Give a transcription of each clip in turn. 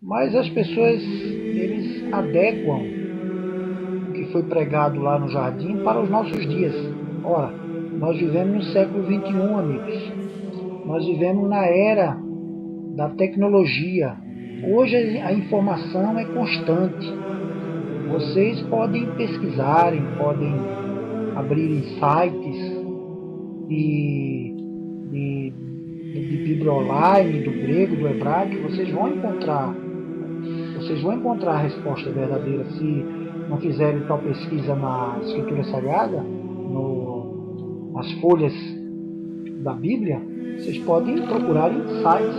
Mas as pessoas, eles adequam o que foi pregado lá no jardim para os nossos dias. Ora, nós vivemos no século XXI, amigos. Nós vivemos na era da tecnologia. Hoje a informação é constante. Vocês podem pesquisarem, podem abrir sites de, de, de Bíblia online, do grego, do hebraico, vocês vão encontrar a resposta verdadeira se não fizerem tal pesquisa na Escritura Sagrada, nas folhas da Bíblia. Vocês podem procurar em sites.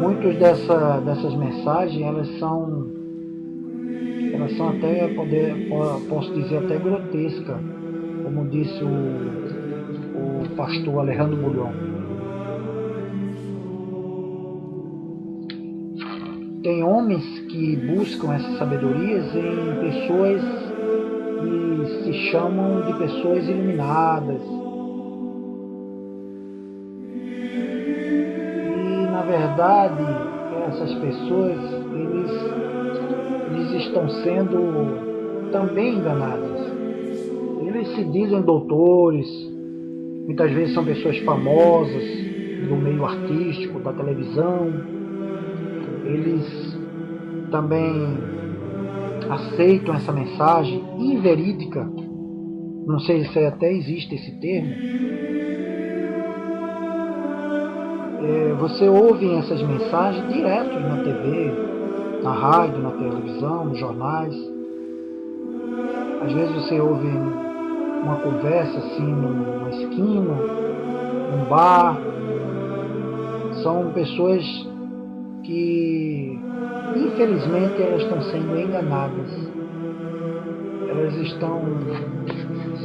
Muitas dessas mensagens, elas são até, posso dizer, até grotescas, como disse o pastor Alejandro Bulhon. Tem homens que buscam essas sabedorias em pessoas que se chamam de pessoas iluminadas. E, na verdade, essas pessoas, eles estão sendo também enganados. Eles se dizem doutores, muitas vezes são pessoas famosas do meio artístico, da televisão. Eles também aceitam essa mensagem inverídica. Não sei se até existe esse termo. Você ouve essas mensagens direto na TV, na rádio, na televisão, nos jornais. Às vezes você ouve uma conversa assim numa esquina, num bar. São pessoas que, infelizmente, elas estão sendo enganadas. Elas estão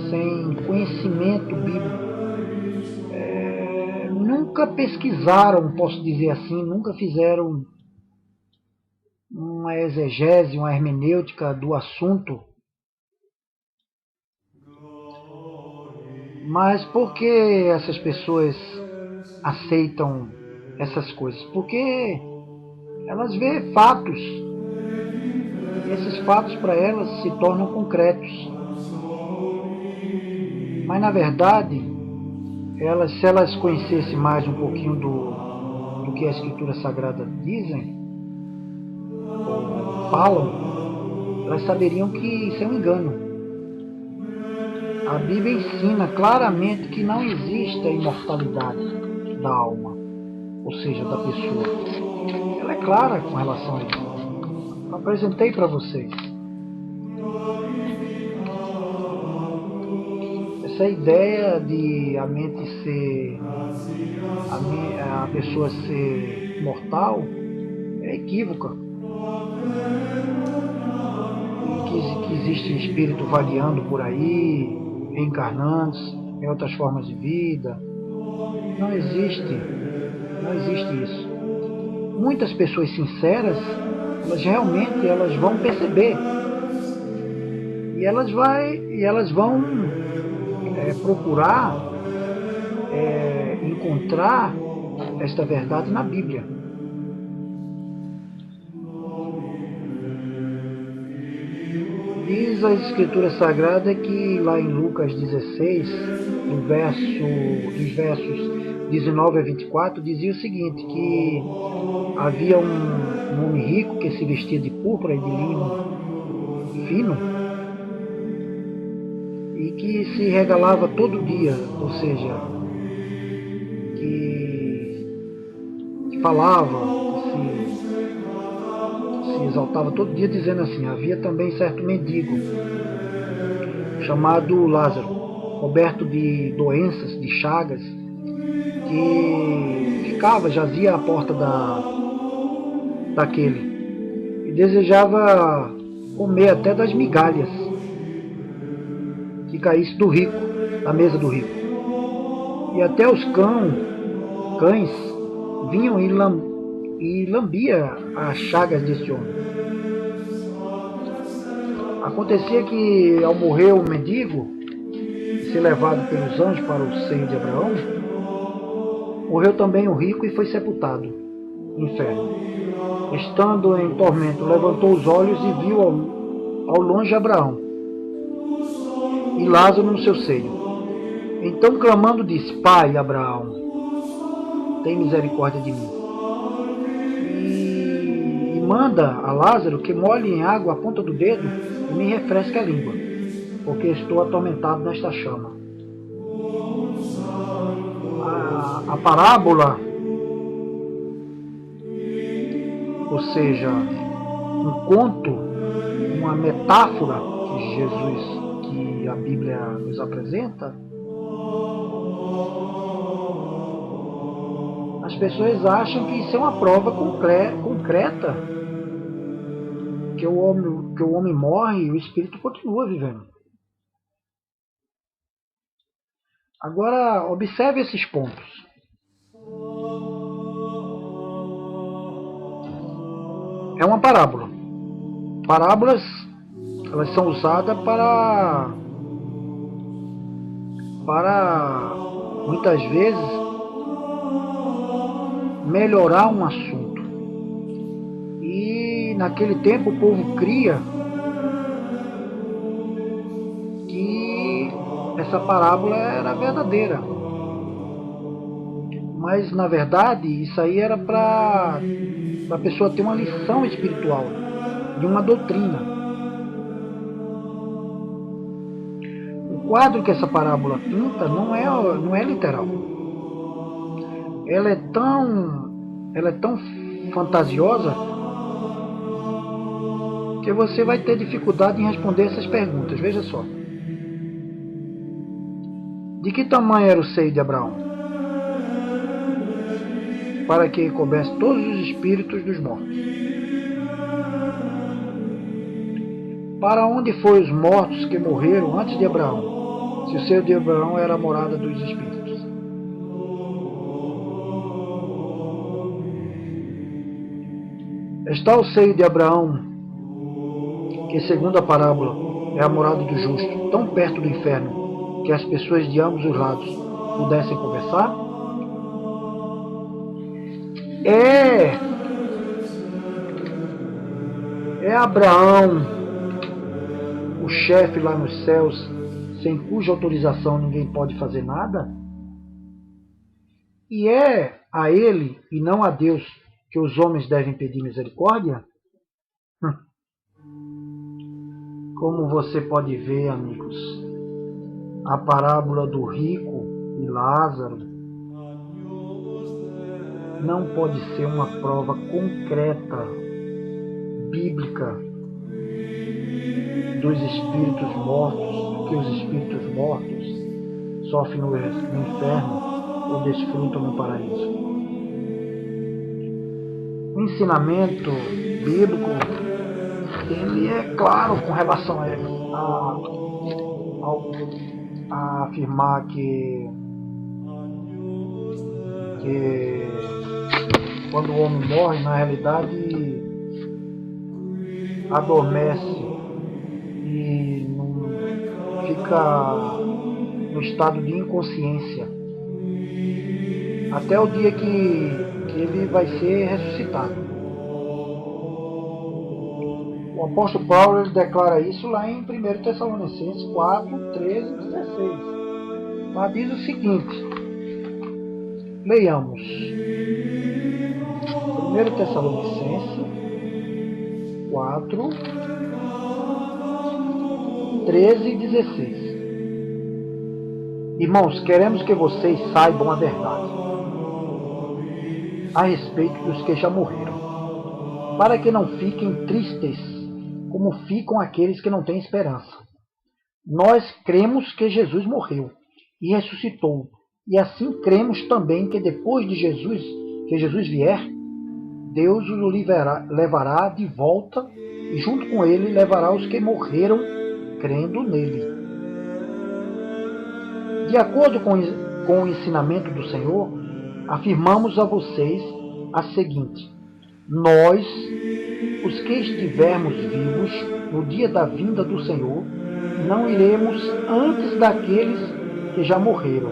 sem conhecimento bíblico. Nunca pesquisaram, posso dizer assim, nunca fizeram uma exegese, uma hermenêutica do assunto. Mas por que essas pessoas aceitam essas coisas? Porque elas veem fatos. E esses fatos para elas se tornam concretos. Mas na verdade, se elas conhecessem mais um pouquinho do que a Escritura Sagrada dizem, ou falam, elas saberiam que isso é um engano. A Bíblia ensina claramente que não existe a imortalidade da alma, ou seja, da pessoa. Ela é clara com relação a isso. Eu apresentei para vocês. Essa ideia de a mente ser, a pessoa ser mortal é equívoca. E que existe um espírito vagando por aí, reencarnando em outras formas de vida. Não existe isso. Muitas pessoas sinceras, elas vão perceber. E elas vão procurar encontrar esta verdade na Bíblia. Diz a Escritura Sagrada que lá em Lucas 16, dos versos 19 a 24, dizia o seguinte, que havia um homem rico que se vestia de púrpura e de linho fino e que se regalava todo dia, ou seja, que falava, se exaltava todo dia dizendo assim. Havia também certo mendigo chamado Lázaro, coberto de doenças, de chagas, que jazia à porta daquele e desejava comer até das migalhas que caísse do rico, da mesa do rico. E até os cães vinham e lambia as chagas desse homem. Acontecia que, ao morrer o mendigo, e ser levado pelos anjos para o seio de Abraão, Morreu também o rico e foi sepultado no inferno. Estando em tormento, levantou os olhos e viu ao longe Abraão e Lázaro no seu seio. Então, clamando, disse: Pai Abraão, tem misericórdia de mim. E manda a Lázaro que molhe em água a ponta do dedo e me refresque a língua, porque estou atormentado nesta chama. A parábola, ou seja, um conto, uma metáfora que a Bíblia nos apresenta, as pessoas acham que isso é uma prova concreta que o homem morre e o espírito continua vivendo. Agora, observe esses pontos. É uma parábola. Parábolas, elas são usadas para muitas vezes melhorar um assunto. E naquele tempo o povo cria que essa parábola era verdadeira. Mas na verdade isso aí era para a pessoa ter uma lição espiritual, de uma doutrina. O quadro que essa parábola pinta não é literal. Ela é tão fantasiosa que você vai ter dificuldade em responder essas perguntas. Veja só. De que tamanho era o seio de Abraão? Para que coubesse todos os espíritos dos mortos. Para onde foram os mortos que morreram antes de Abraão, se o seio de Abraão era a morada dos espíritos? Está o seio de Abraão, que segundo a parábola é a morada do justo, tão perto do inferno que as pessoas de ambos os lados pudessem conversar? É Abraão, o chefe lá nos céus, sem cuja autorização ninguém pode fazer nada? E é a ele e não a Deus que os homens devem pedir misericórdia? Como você pode ver, amigos, a parábola do rico e Lázaro não pode ser uma prova concreta, bíblica, dos espíritos mortos, que os espíritos mortos sofrem no inferno ou desfrutam no paraíso. O ensinamento bíblico, ele é claro com relação a afirmar que quando o homem morre, na realidade adormece e fica no estado de inconsciência até o dia que ele vai ser ressuscitado. O apóstolo Paulo ele declara isso lá em 1 Tessalonicenses 4, 13 e 16. Lá diz o seguinte, leiamos 1 Tessalonicenses 4, 13 e 16. Irmãos, queremos que vocês saibam a verdade a respeito dos que já morreram, para que não fiquem tristes como ficam aqueles que não têm esperança. Nós cremos que Jesus morreu e ressuscitou, e assim cremos também que depois de Jesus vier, Deus o levará de volta e junto com ele levará os que morreram crendo nele. De acordo com o ensinamento do Senhor, afirmamos a vocês a seguinte: nós, os que estivermos vivos no dia da vinda do Senhor, não iremos antes daqueles que já morreram.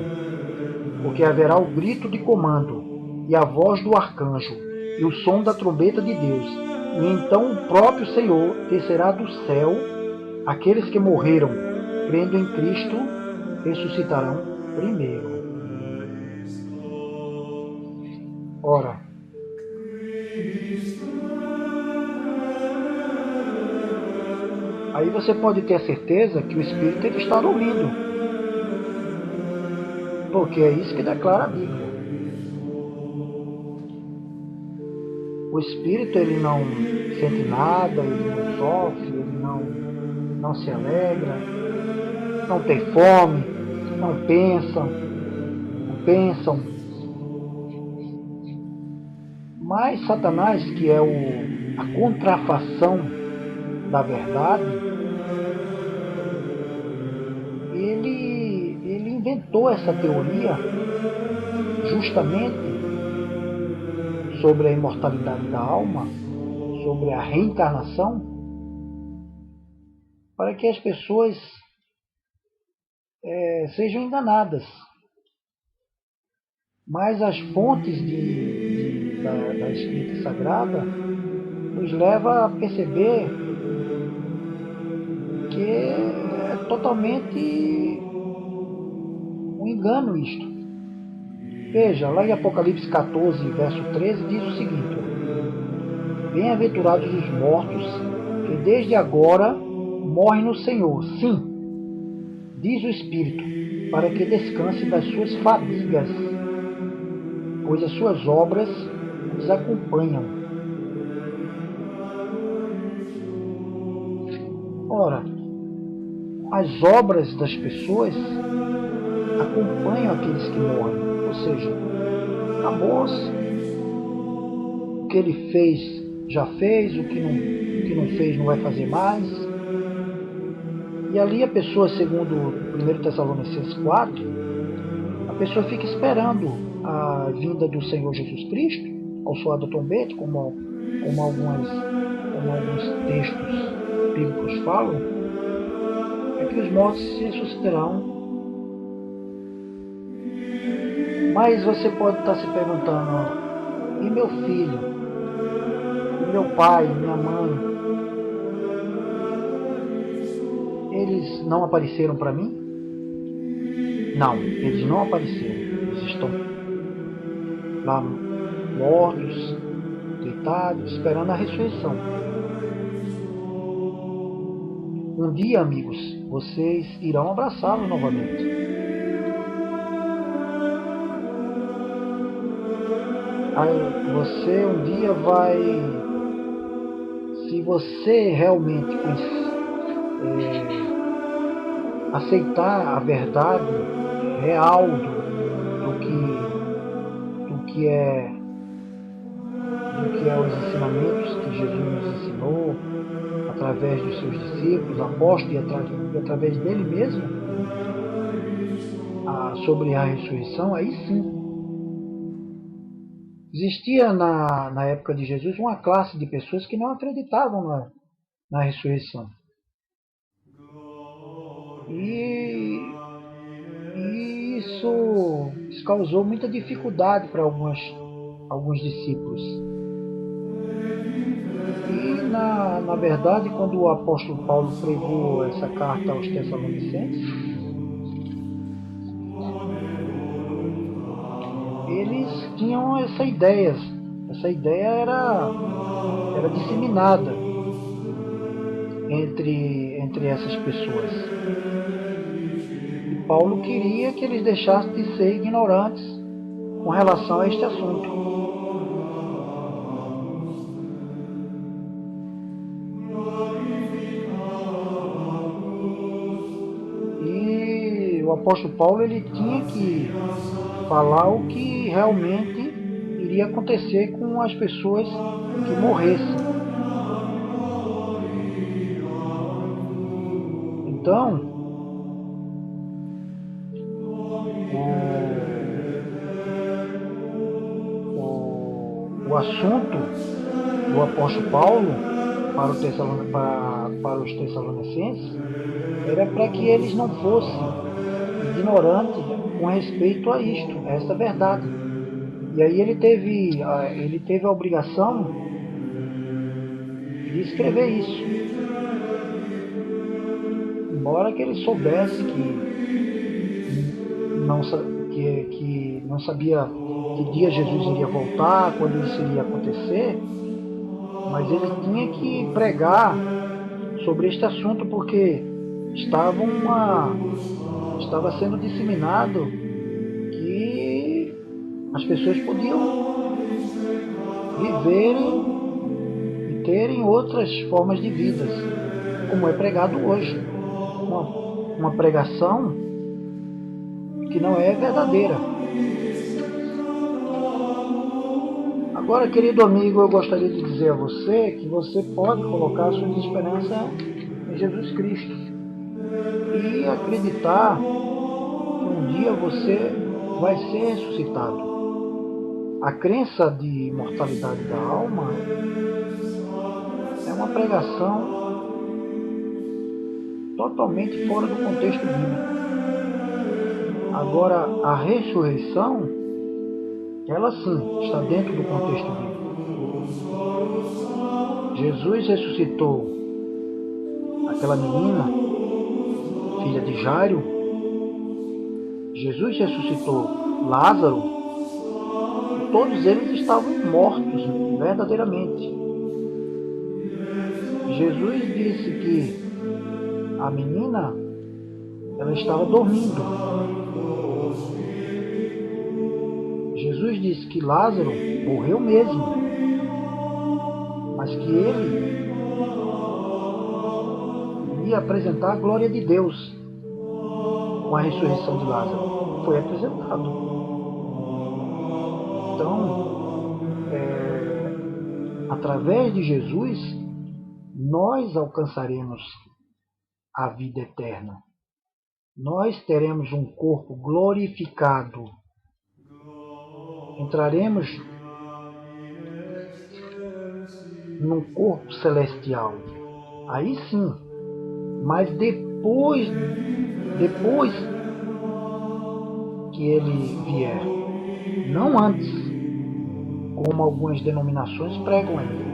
porque haverá o grito de comando, e a voz do arcanjo, e o som da trombeta de Deus. E então o próprio Senhor descerá do céu. Aqueles que morreram, crendo em Cristo, ressuscitarão primeiro. Ora, aí você pode ter a certeza que o Espírito ele está dormindo, porque é isso que declara a Bíblia. O Espírito ele não sente nada, ele não sofre, ele não se alegra, não tem fome, não pensam. Mas Satanás, que é a contrafação da verdade, ele inventou essa teoria justamente sobre a imortalidade da alma, sobre a reencarnação, para que as pessoas sejam enganadas. Mas as fontes da Escrita Sagrada nos leva a perceber que é totalmente um engano isto. Veja, lá em Apocalipse 14, verso 13, diz o seguinte: bem-aventurados os mortos, que desde agora morrem no Senhor. Sim, diz o Espírito, para que descanse das suas fadigas, pois as suas obras os acompanham. Ora, as obras das pessoas acompanham aqueles que morrem. Ou seja, acabou-se. O que ele fez, já fez. O que não fez, não vai fazer mais. E ali a pessoa, segundo 1 Tessalonicenses 4, a pessoa fica esperando a vinda do Senhor Jesus Cristo, ao soar da trombeta, como alguns textos bíblicos falam, é que os mortos se ressuscitarão. Mas você pode estar se perguntando: e meu filho? E meu pai? Minha mãe? Eles não apareceram para mim? Não, eles não apareceram. Eles estão lá mortos, deitados, esperando a ressurreição. Um dia, amigos, vocês irão abraçá-lo novamente. Aí você um dia vai, se você realmente aceitar a verdade real do que é os ensinamentos que Jesus nos ensinou através dos seus discípulos, apóstolos e através dele mesmo, sobre a ressurreição, aí sim. Existia na época de Jesus uma classe de pessoas que não acreditavam na ressurreição. E isso causou muita dificuldade para alguns discípulos. E, na verdade, quando o apóstolo Paulo pregou essa carta aos Tessalonicenses, eles tinham essa ideia. Essa ideia era disseminada entre essas pessoas. E Paulo queria que eles deixassem de ser ignorantes com relação a este assunto. E o apóstolo Paulo ele tinha que falar o que realmente iria acontecer com as pessoas que morressem. Então, o assunto do apóstolo Paulo para os Tessalonicenses era para que eles não fossem ignorantes com respeito a isto, a esta verdade. E aí ele teve a obrigação de escrever isso, embora que ele soubesse que não sabia que dia Jesus iria voltar, quando isso iria acontecer, mas ele tinha que pregar sobre este assunto porque estava sendo disseminado que as pessoas podiam viverem e terem outras formas de vidas, como é pregado hoje. Uma pregação que não é verdadeira. Agora, querido amigo, eu gostaria de dizer a você que você pode colocar suas esperanças em Jesus Cristo e acreditar que um dia você vai ser ressuscitado. A crença de imortalidade da alma é uma pregação totalmente fora do contexto bíblico. Agora, a ressurreição, ela sim está dentro do contexto bíblico. Jesus ressuscitou aquela menina, filha de Jairo. Jesus ressuscitou Lázaro. E todos eles estavam mortos verdadeiramente. Jesus disse que a menina, ela estava dormindo. Jesus disse que Lázaro morreu mesmo, mas que ele ia apresentar a glória de Deus com a ressurreição de Lázaro. Foi apresentado. Então, através de Jesus, nós alcançaremos a vida eterna. Nós teremos um corpo glorificado. Entraremos num corpo celestial. Aí sim. Mas depois que ele vier. Não antes, como algumas denominações pregam ainda.